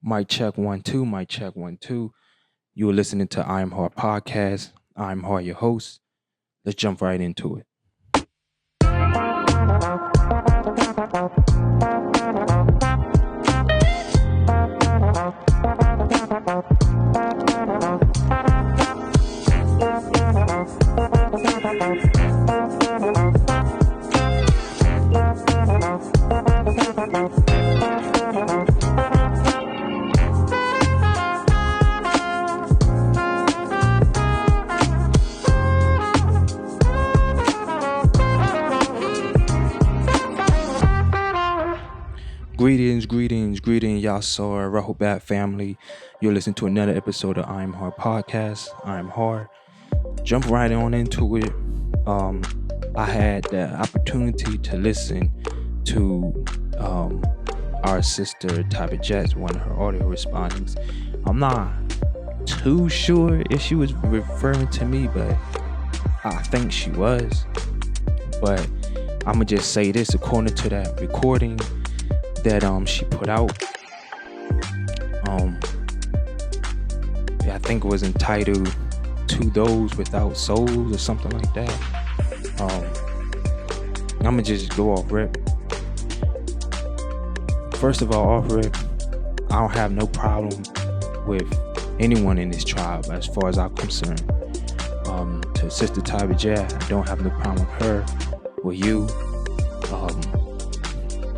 Mic check 1 2, mic check 1 2. You are listening to I Am Hard podcast. I'm Hard, your host. Let's jump right into it. Greetings, y'all saw Rahobat family. You're listening to another episode of I Am Hard podcast. I am Hard. Jump right on into it. I had the opportunity to listen to our sister Tabit Jets, one of her audio respondings. I'm not too sure if she was referring to me, but I think she was. But I'm gonna just say this: according to that recording that she put out, I think it was entitled "To Those Without Souls" or something like that. I'm gonna just go off rip. First of all, off rip, I don't have no problem with anyone in this tribe as far as I'm concerned. To Sister Tabit Jet, I don't have no problem with her, with you.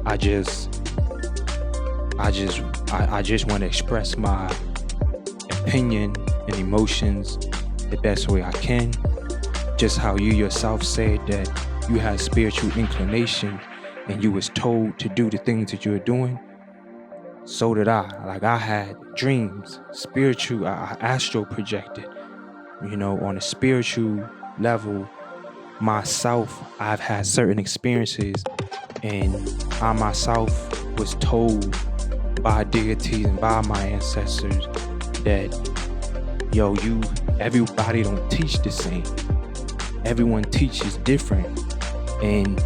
I just want to express my opinion and emotions the best way I can. Just how you yourself said that you had spiritual inclination and you was told to do the things that you're doing. So did I. Like, I had dreams, spiritual, I astral projected. On a spiritual level, myself, I've had certain experiences, and I myself was told by deities and by my ancestors that everybody don't teach the same. Everyone teaches different, and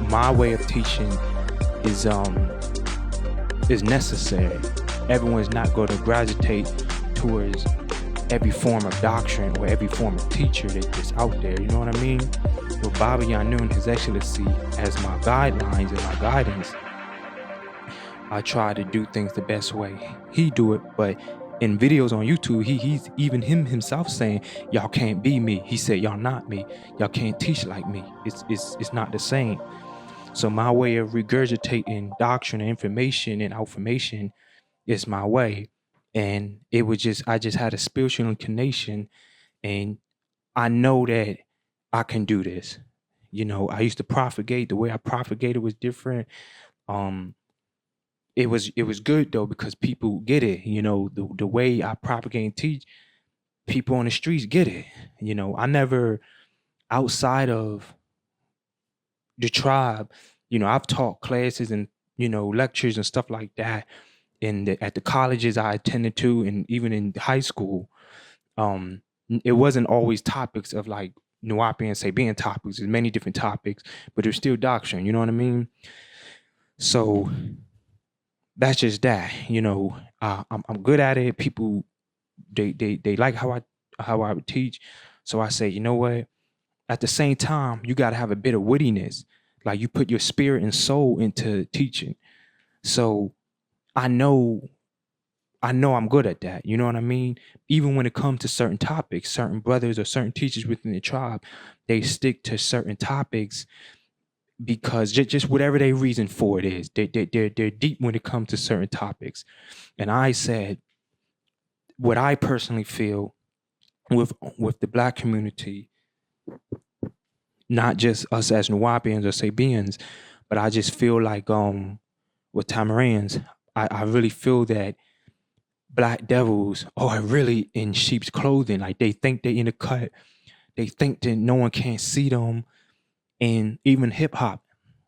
my way of teaching is necessary. Everyone's not going to gravitate towards every form of doctrine or every form of teacher that's out there. You know what I mean? With Baba Yanun, His Excellency, as my guidelines and my guidance, I try to do things the best way he do it. But in videos on YouTube, he's even himself saying, y'all can't be me. He said, y'all not me. Y'all can't teach like me. It's not the same. So my way of regurgitating doctrine and information and affirmation is my way. And I just had a spiritual inclination, and I know that I can do this. I used to propagate. The way I propagated was different. It was good though, because people get it. The way I propagate and teach, people on the streets get it. I never, outside of the tribe, I've taught classes and lectures and stuff like that at the colleges I attended to, and even in high school. It wasn't always topics of like Nuwapi and Sabian topics. There's many different topics, but there's still doctrine. You know what I mean? So that's just that. I'm good at it. People they like how I would teach. So I say, you know what? At the same time, you gotta have a bit of wittiness. Like, you put your spirit and soul into teaching. So I know I'm good at that. You know what I mean? Even when it comes to certain topics, certain brothers or certain teachers within the tribe, they stick to certain topics because just whatever their reason for it is, they're deep when it comes to certain topics. And I said, what I personally feel with the Black community, not just us as Nuwapians or Sabians, but I just feel like with Tamarans, I really feel that Black devils are really in sheep's clothing. Like, they think they're in the cut. They think that no one can't see them. And even hip hop,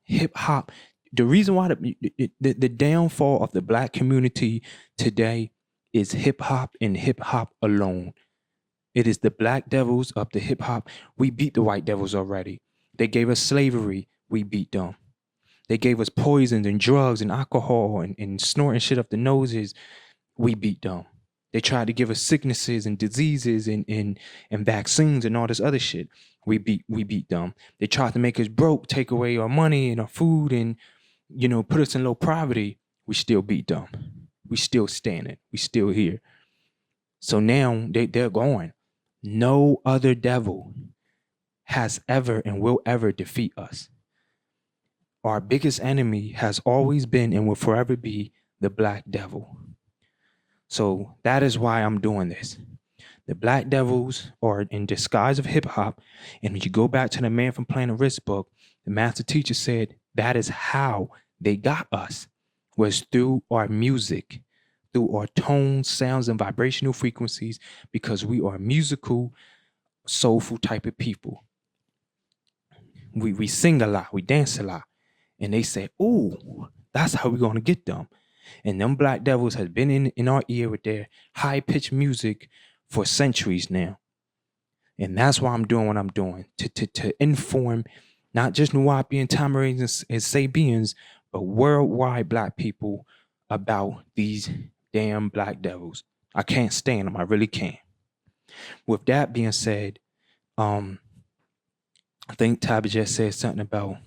the reason why the downfall of the Black community today is hip hop and hip hop alone. It is the Black devils of the hip hop. We beat the white devils already. They gave us slavery. We beat them. They gave us poisons and drugs and alcohol and snorting shit up the noses. We beat them. They tried to give us sicknesses and diseases and vaccines and all this other shit. We beat them. They tried to make us broke, take away our money and our food, and put us in low poverty. We still beat them. We still standing. We still here. So now they're gone. No other devil has ever and will ever defeat us. Our biggest enemy has always been and will forever be the black devil. So that is why I'm doing this. The black devils are in disguise of hip hop. And when you go back to the Man from Planet Risk book, the master teacher said that is how they got us, was through our music, through our tones, sounds, and vibrational frequencies, because we are musical, soulful type of people. We sing a lot, we dance a lot. And they say, "Ooh, that's how we're going to get them." And them black devils has been in our ear with their high-pitched music for centuries now. And that's why I'm doing what I'm doing, to inform not just Nuwaubian, Tamarins, and Sabians, but worldwide black people about these damn black devils. I can't stand them. I really can't. With that being said, I think Tabby just said something about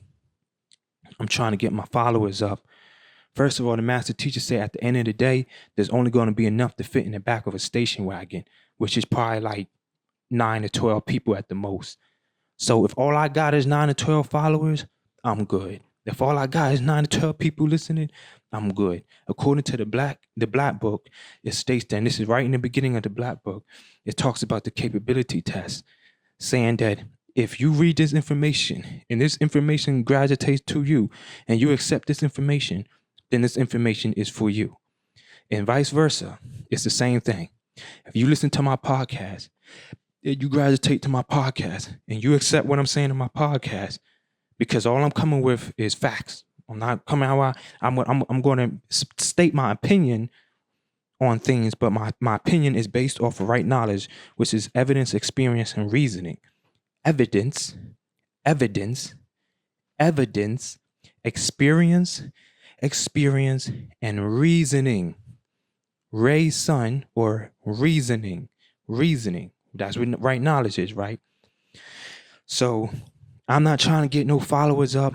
I'm trying to get my followers up. First of all, the master teacher said at the end of the day, there's only going to be enough to fit in the back of a station wagon, which is probably like 9 to 12 people at the most. So if all I got is 9 to 12 followers, I'm good. If all I got is 9 to 12 people listening, I'm good. According to the black book, it states that, and this is right in the beginning of the black book, it talks about the capability test, saying that if you read this information and this information gravitates to you and you accept this information, then this information is for you. And vice versa. It's the same thing. If you listen to my podcast, you gravitate to my podcast and you accept what I'm saying in my podcast, because all I'm coming with is facts. I'm not coming out. I'm going to state my opinion on things, but my opinion is based off of right knowledge, which is evidence, experience, and reasoning. Evidence, experience, and reasoning. Reason or reasoning. That's what right knowledge is, right? So I'm not trying to get no followers up.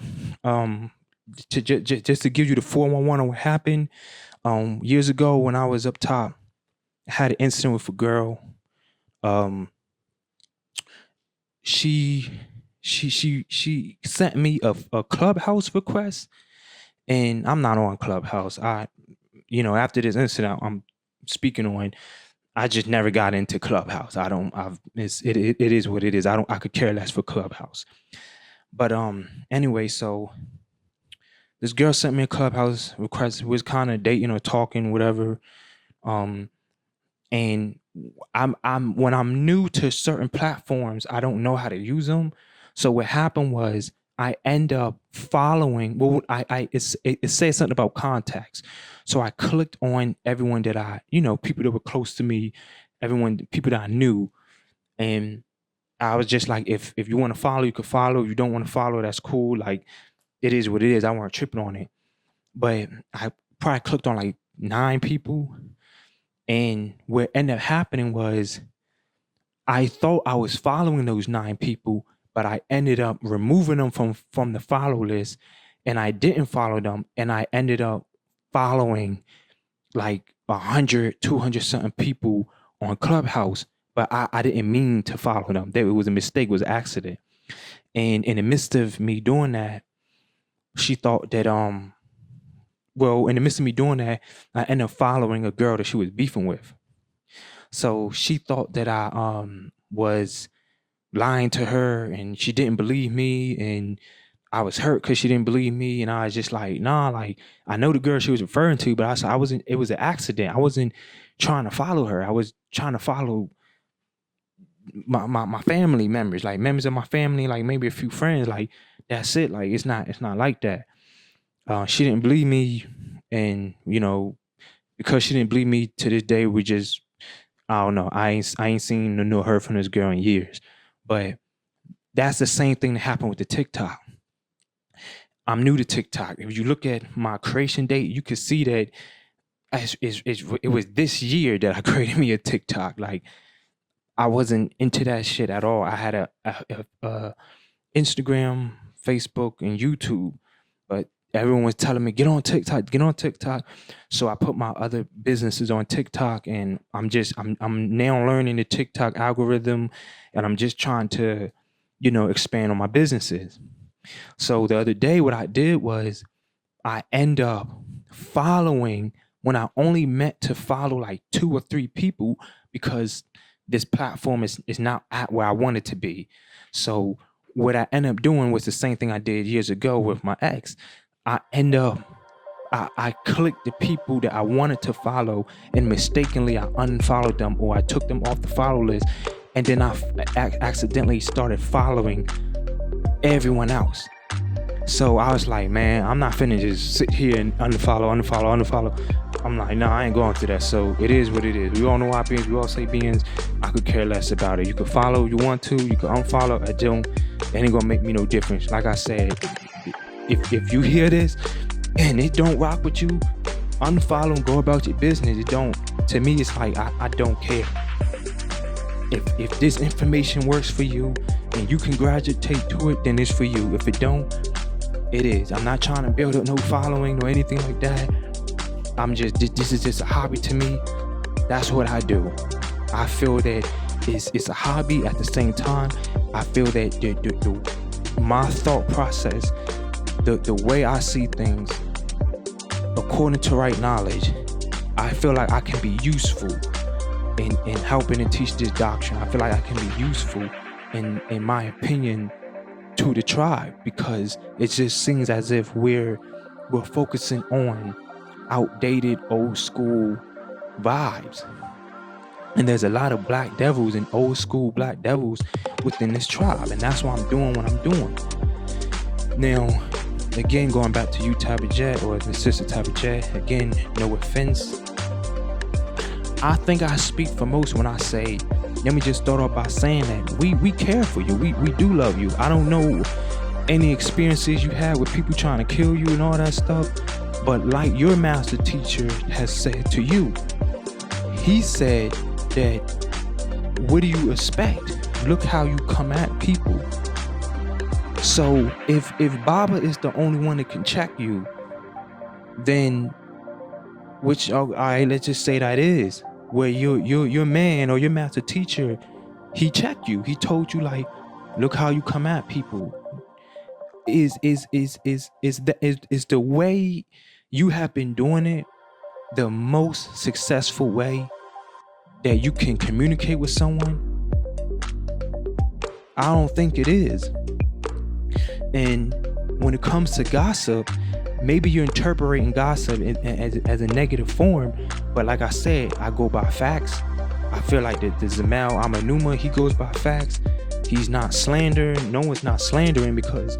Just to give you the 411 on what happened. Years ago when I was up top, I had an incident with a girl. She sent me a Clubhouse request, and I'm not on Clubhouse. After this incident I'm speaking on, I just never got into Clubhouse. It is what it is. I could care less for Clubhouse. But anyway, so this girl sent me a Clubhouse request. Was kind of dating or talking, whatever. And I'm when I'm new to certain platforms, I don't know how to use them. So what happened was I end up following. Well, it says something about contacts. So I clicked on everyone that people that were close to me, people that I knew, and I was just like, if you want to follow, you can follow. If you don't want to follow, that's cool. Like, it is what it is. I weren't tripping on it. But I probably clicked on like 9 people. And what ended up happening was I thought I was following those 9 people, but I ended up removing them from the follow list, and I didn't follow them. And I ended up following like 100, 200 something people on Clubhouse, but I didn't mean to follow them. It was a mistake, it was an accident. And in the midst of me doing that, she thought that, in the midst of me doing that, I ended up following a girl that she was beefing with. So she thought that I was lying to her, and she didn't believe me, and I was hurt because she didn't believe me. And I was just like, nah, like, I know the girl she was referring to, but I wasn't, it was an accident. I wasn't trying to follow her. I was trying to follow my family members, like members of my family, like maybe a few friends. Like, that's it. Like, it's not like that. She didn't believe me, and because she didn't believe me, to this day we just, I don't know. I ain't seen no heard from this girl in years. But that's the same thing that happened with the TikTok. I'm new to TikTok. If you look at my creation date, you can see that it was this year that I created me a TikTok. Like, I wasn't into that shit at all. I had a Instagram, Facebook, and YouTube, but everyone was telling me, get on TikTok, get on TikTok. So I put my other businesses on TikTok, and I'm now learning the TikTok algorithm, and I'm just trying to, expand on my businesses. So the other day, what I did was I end up following when I only meant to follow like 2 or 3 people, because this platform is not at where I want it to be. So what I end up doing was the same thing I did years ago with my ex. I clicked the people that I wanted to follow, and mistakenly I unfollowed them, or I took them off the follow list, and then I accidentally started following everyone else. So I was like, man, I'm not finna just sit here and unfollow. I'm like, nah, I ain't going through that. So it is what it is. We all know our beings. We all say beings. I could care less about it. You can follow if you want to. You can unfollow. I don't. It ain't gonna make me no difference. Like I said, if you hear this and it don't rock with you, unfollow and go about your business. It don't. To me, it's like I don't care. If this information works for you and you can gravitate to it, then it's for you. If it don't, it is. I'm not trying to build up no following or anything like that. This is just a hobby to me. That's what I do. I feel that it's a hobby. At the same time, I feel that my thought process, the way I see things, according to right knowledge, I feel like I can be useful in helping to teach this doctrine. I feel like I can be useful, in my opinion, to the tribe, because it just seems as if we're focusing on outdated old school vibes, and there's a lot of black devils and old school black devils within this tribe, and that's why I'm doing what I'm doing. Now, again, going back to you, Tabitha, or the sister Tabitha, again, no offense. I think I speak for most when I say, let me just start off by saying that we care for you. We do love you. I don't know any experiences you had with people trying to kill you and all that stuff, but like your master teacher has said to you, he said that, what do you expect? Look how you come at people. So if Baba is the only one that can check you, then all right, let's just say that is where your man or your master teacher, he checked you. He told you, like, look how you come at people. Is the way you have been doing it the most successful way that you can communicate with someone? I don't think it is. And when it comes to gossip, maybe you're interpreting gossip as a negative form, but like I said, I go by facts. I feel like the Zamal Amanuma, he goes by facts. He's not slandering. No one's not slandering, because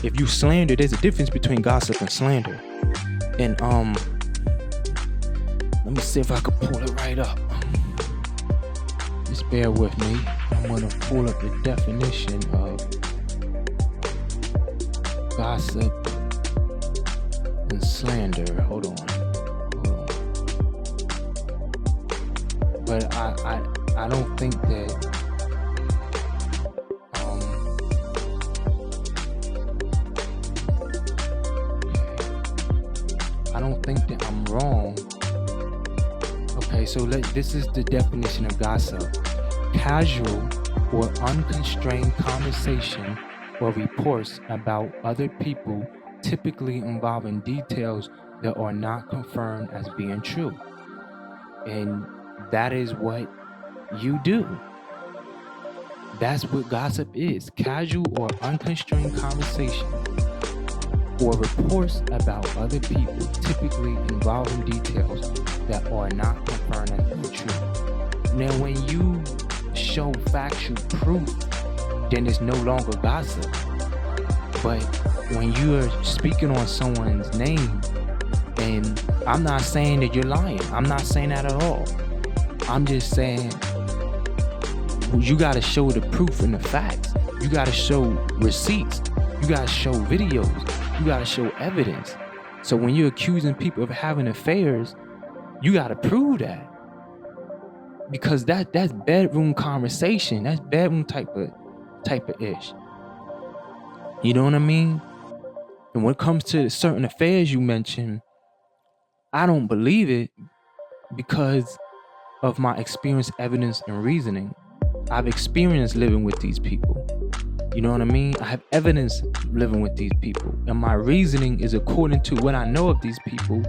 if you slander, there's a difference between gossip and slander. And let me see if I can pull it right up. Just bear with me. I'm gonna pull up the definition of gossip and slander. Hold on. But I don't think that I don't think that I'm wrong. Okay, so this is the definition of gossip: casual or unconstrained conversation or reports about other people, typically involving details that are not confirmed as being true. And that is what you do. That's what gossip is: casual or unconstrained conversation or reports about other people, typically involving details that are not confirmed as being true. Now, when you show factual proof, then it's no longer gossip. But when you're speaking on someone's name, and I'm not saying that you're lying, I'm not saying that at all. I'm just saying you gotta show the proof and the facts. You gotta show receipts. You gotta show videos. You got to show evidence. So when you're accusing people of having affairs, you got to prove that, because that's bedroom conversation. That's bedroom type of ish. You know what I mean? And when it comes to certain affairs you mentioned, I don't believe it because of my experience, evidence, and reasoning. I've experienced living with these people. You know what I mean? I have evidence living with these people. And my reasoning is according to what I know of these people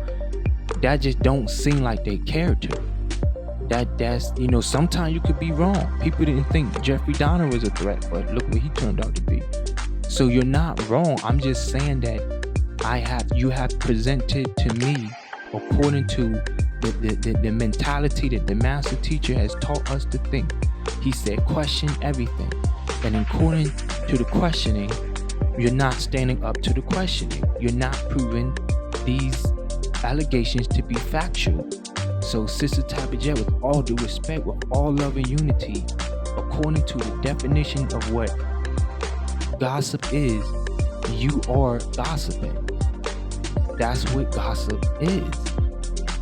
that just don't seem like their character. That's, you know, sometimes you could be wrong. People didn't think Jeffrey Dahmer was a threat, but look what he turned out to be. So you're not wrong. I'm just saying that you have presented to me according to the mentality that the master teacher has taught us to think. He said, question everything. And according to the questioning, you're not standing up to the questioning. You're not proving these allegations to be factual. So Sister Tabby Jet, with all due respect, with all love and unity, according to the definition of what gossip is, you are gossiping. That's what gossip is.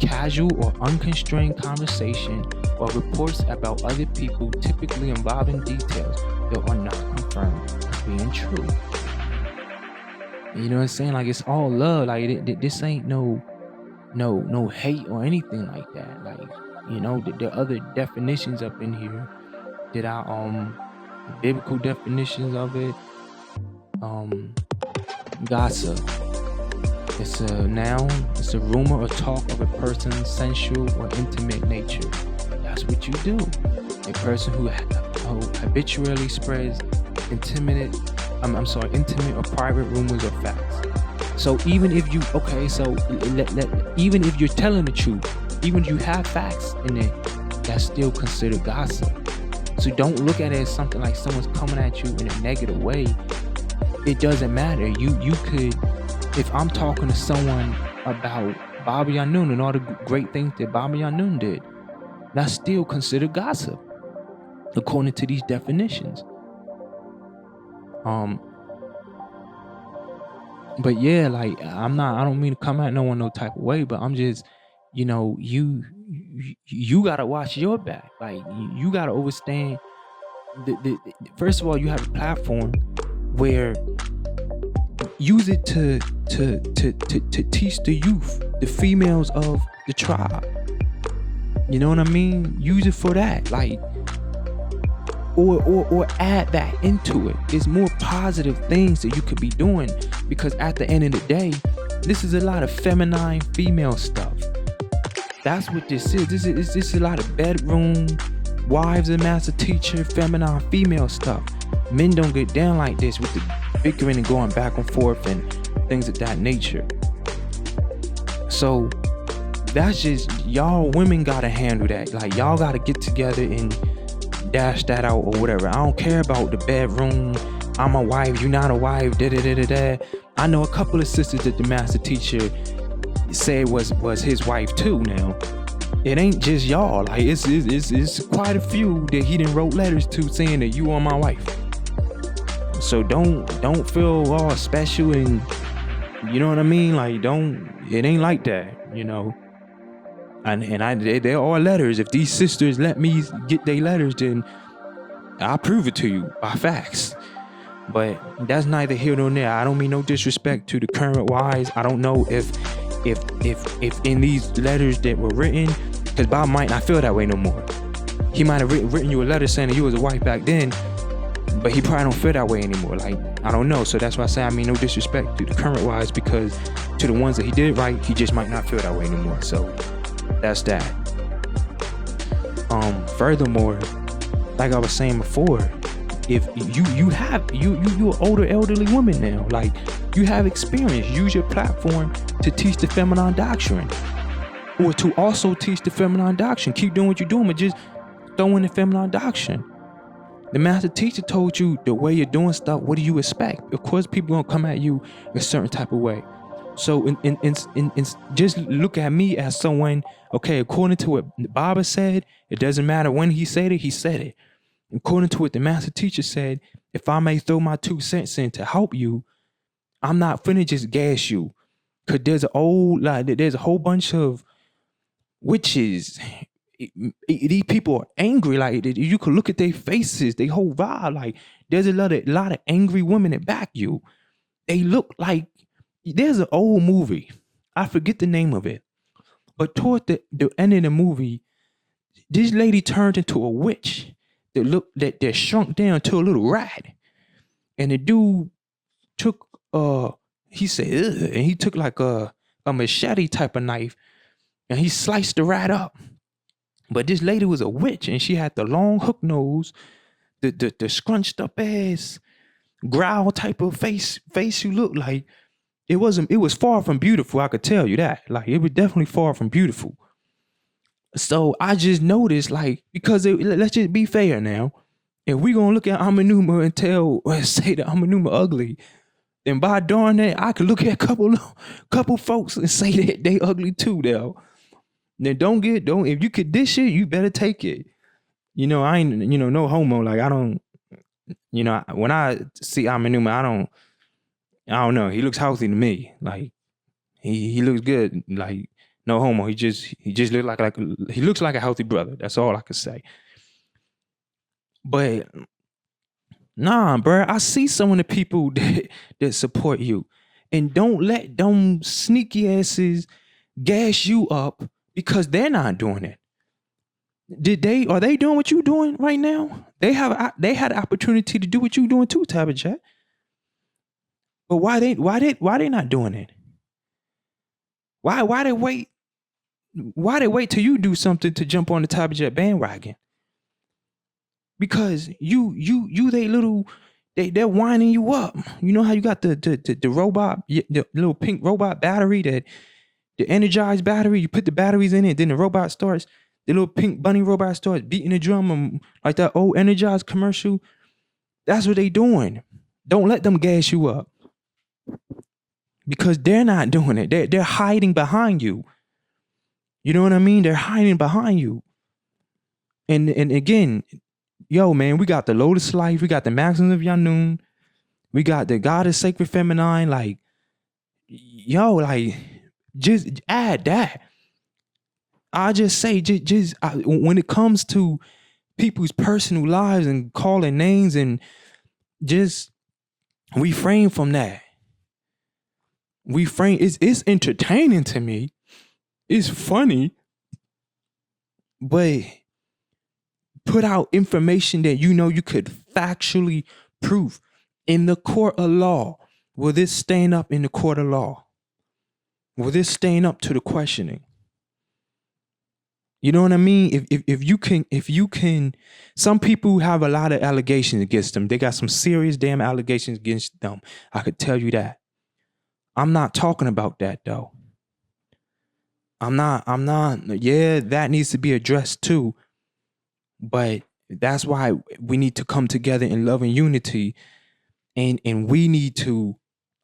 Casual or unconstrained conversation or reports about other people, typically involving details that are not confirmed as being true. You know what I'm saying? Like, it's all love. Like, this ain't no hate or anything like that. Like, you know, there are other definitions up in here that are biblical definitions of it. Gossip. It's a noun. It's a rumor or talk of a person's sensual or intimate nature. That's what you do. A person who habitually spreads intimate or private rumors or facts. So even if you, even if you're telling the truth, even if you have facts in it, that's still considered gossip. So don't look at it as something like someone's coming at you in a negative way. It doesn't matter. You could, if I'm talking to someone about Baba Yanun and all the great things that Baba Yanun did, that's still considered gossip, according to these definitions. But yeah, like, I don't mean to come at no one no type of way, but I'm just, you know, you gotta watch your back. Like, you gotta understand the first of all, you have a platform where use it to teach the youth, the females of the tribe. You know what I mean? Use it for that. Like, or add that into it. There's more positive things that you could be doing, because at the end of the day, this is a lot of feminine female stuff. That's what this is. This is a lot of bedroom, wives and master teacher, feminine female stuff. Men don't get down like this with the bickering and going back and forth and things of that nature. So that's just, y'all women gotta handle that. Like, y'all gotta get together and dash that out or whatever. I don't care about the bedroom. I'm a wife, you not a wife, da. I know a couple of sisters that the master teacher said was his wife too. Now, it ain't just y'all. Like, it's quite a few that he done wrote letters to saying that you are my wife. So don't feel all special, and you know what I mean? Like, it ain't like that, you know. And there are letters. If these sisters let me get their letters, then I'll prove it to you by facts. But that's neither here nor there. I don't mean no disrespect to the current wives. I don't know if in these letters that were written, because Bob might not feel that way no more. He might have written you a letter saying that you was a wife back then, but he probably don't feel that way anymore. Like, I don't know. So that's why I say I mean no disrespect to the current wives, because to the ones that he did write, he just might not feel that way anymore. So that's that. Furthermore, like I was saying before, if you're older elderly women now, like, you have experience, use your platform to teach the feminine doctrine, or to also teach the feminine doctrine. Keep doing what you're doing, but just throw in the feminine doctrine. The master teacher told you the way you're doing stuff. What do you expect? Of course, people gonna come at you a certain type of way. So in just look at me as someone, okay, according to what Baba said, it doesn't matter when he said it, he said it. According to what the master teacher said, if I may throw my 2 cents in to help you, I'm not finna just gas you. Cause there's a whole bunch of witches. These people are angry. Like you could look at their faces, they whole vibe. Like there's a lot of angry women that back you. They look like there's an old movie. I forget the name of it. But toward the end of the movie, this lady turned into a witch that shrunk down to a little rat. And the dude took he said, "Ugh," and he took like a machete type of knife and he sliced the rat up. But this lady was a witch and she had the long hook nose, the scrunched up ass, growl type of face you look like. It was far from beautiful, I could tell you that. Like it was definitely far from beautiful. So I just noticed, like, because let's just be fair now. If we gonna look at Amanuma and say that Amanuma ugly, then by darn that, I could look at a couple folks and say that they ugly too, though. Then don't if you could dish it, you better take it. I ain't no homo. Like I don't, when I see Amanuma, I don't know. He looks healthy to me. Like he looks good. Like no homo. He just he looks like a healthy brother. That's all I could say. But nah, bro, I see some of the people that support you, and don't let them sneaky asses gas you up because they're not doing it. Are they doing what you doing right now? They had the opportunity to do what you doing too, Tabitha Chat. But why they not doing it? Why they wait? Why they wait till you do something to jump on the Tabitha Chat bandwagon? Because they're winding you up. You know how you got the robot, the little pink robot battery, that the energized battery. You put the batteries in it, then the robot starts. The little pink bunny robot starts beating the drum, like that old energized commercial. That's what they doing. Don't let them gas you up because they're not doing it. They're hiding behind you. You know what I mean? They're hiding behind you. And again, yo, man, we got the Lotus Life, we got the Maxims of Yanun, we got the Goddess Sacred Feminine. Like, yo, like, just add that. I just say, when it comes to people's personal lives and calling names, and just refrain from that. It's entertaining to me. It's funny, but put out information that you could factually prove in the court of law. Will this stand up in the court of law? Will this stand up to the questioning? You know what I mean? If you can, some people have a lot of allegations against them. They got some serious damn allegations against them. I could tell you that. I'm not talking about that though. I'm not. Yeah, that needs to be addressed too. But that's why we need to come together in love and unity, and we need to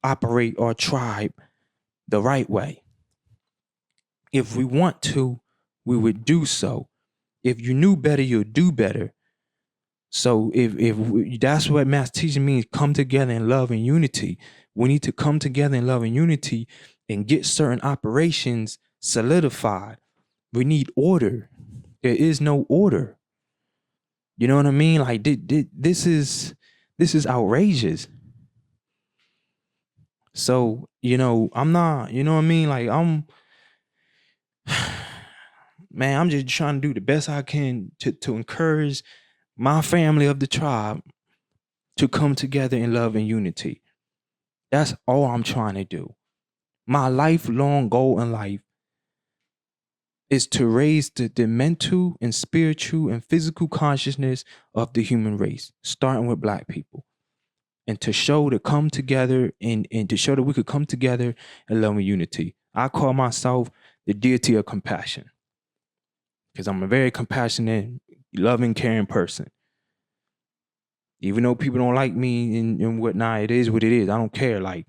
operate our tribe the right way. If we want to, we would do so. If you knew better, you'll do better. So that's what Master teaching means, come together in love and unity. We need to come together in love and unity and get certain operations solidified. We need order. There is no order. You know what I mean? Like this is outrageous. So, I'm not, you know what I mean? Like man, I'm just trying to do the best I can to encourage my family of the tribe to come together in love and unity. That's all I'm trying to do. My lifelong goal in life is to raise the mental and spiritual and physical consciousness of the human race, starting with Black people. And to show to come together and to show that we could come together in love and unity. I call myself the deity of compassion because I'm a very compassionate, loving, caring person. Even though people don't like me and whatnot, it is what it is. I don't care. Like,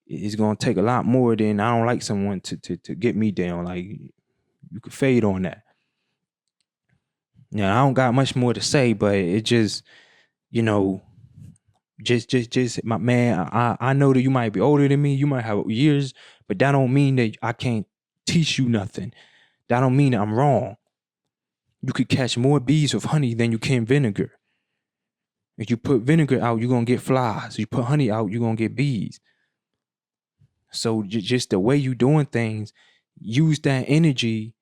it's going to take a lot more than I don't like someone to get me down. Like, you could fade on that. Yeah, I don't got much more to say, but it just, Just my man. I know that you might be older than me. You might have years, but that don't mean that I can't teach you nothing. That don't mean that I'm wrong. You could catch more bees with honey than you can vinegar. If you put vinegar out, you're gonna get flies. If you put honey out, you're gonna get bees. So just the way you doing things, use that energy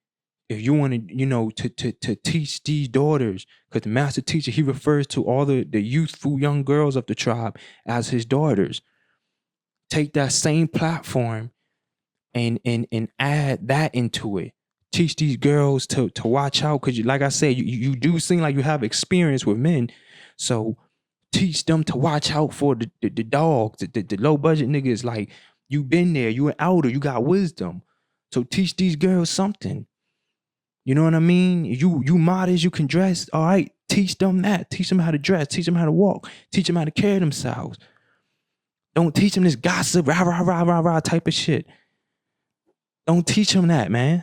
if you want to, to teach these daughters, because the master teacher, he refers to all the youthful young girls of the tribe as his daughters. Take that same platform and add that into it. Teach these girls to watch out, because like I said, you do seem like you have experience with men. So teach them to watch out for the dogs, the low budget niggas. Like, you been there, you an elder, you got wisdom. So teach these girls something. You know what I mean? You modest, you can dress. All right, teach them that. Teach them how to dress. Teach them how to walk. Teach them how to carry themselves. Don't teach them this gossip, rah, rah, rah, rah, rah type of shit. Don't teach them that, man.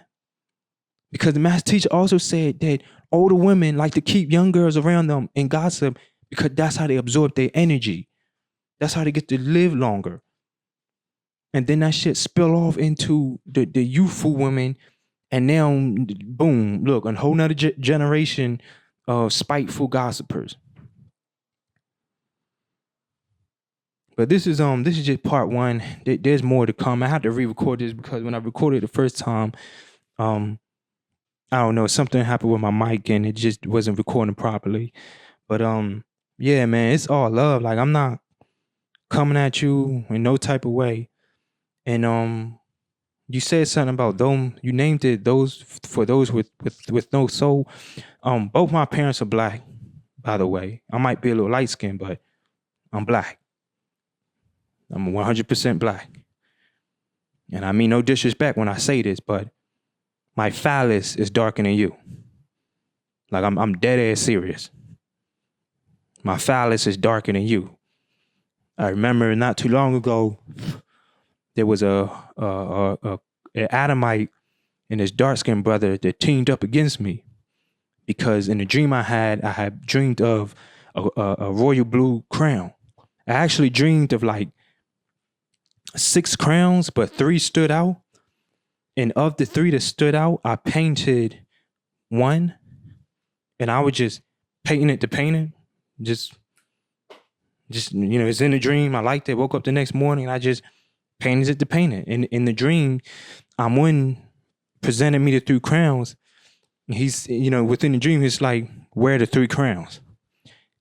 Because the master teacher also said that older women like to keep young girls around them and gossip, because that's how they absorb their energy. That's how they get to live longer. And then that shit spill off into the youthful women. And now, boom, look, a whole nother generation of spiteful gossipers. But this is just part one. There's more to come. I had to re-record this because when I recorded the first time, I don't know, something happened with my mic and it just wasn't recording properly. But yeah, man, it's all love. Like, I'm not coming at you in no type of way. And you said something about them. You named it those for those with no soul. Both my parents are black, by the way. I might be a little light skinned, but I'm black. I'm 100% black. And I mean no disrespect when I say this, but my phallus is darker than you. Like, I'm dead ass serious. My phallus is darker than you. I remember not too long ago, there was an Adamite and his dark-skinned brother that teamed up against me, because in the dream I had dreamed of a royal blue crown. I actually dreamed of like 6 crowns, but 3 stood out. And of the 3 that stood out, I painted one, and I was just painting it to paint it. Just it's in a dream. I liked it. Woke up the next morning, and I just painted it to paint it. And in the dream, Amun presented me the 3 crowns. He's, within the dream, he's like, "Where are the 3 crowns?"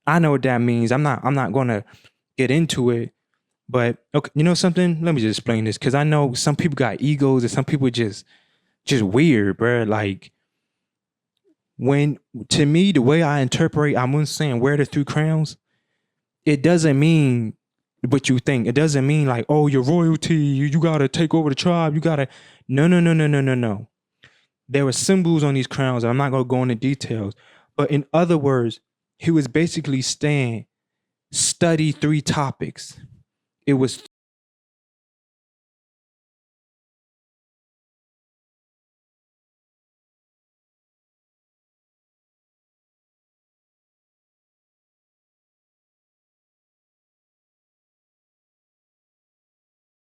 I know what that means. I'm not gonna get into it. But okay, you know something? Let me just explain this, because I know some people got egos and some people just weird, bro. Like, to me, the way I interpret Amun saying "where are the 3 crowns," it doesn't mean what you think. It doesn't mean like, oh, your royalty, you gotta take over the tribe. You gotta no. There were symbols on these crowns, and I'm not gonna go into details. But in other words, he was basically saying, study 3 topics. It was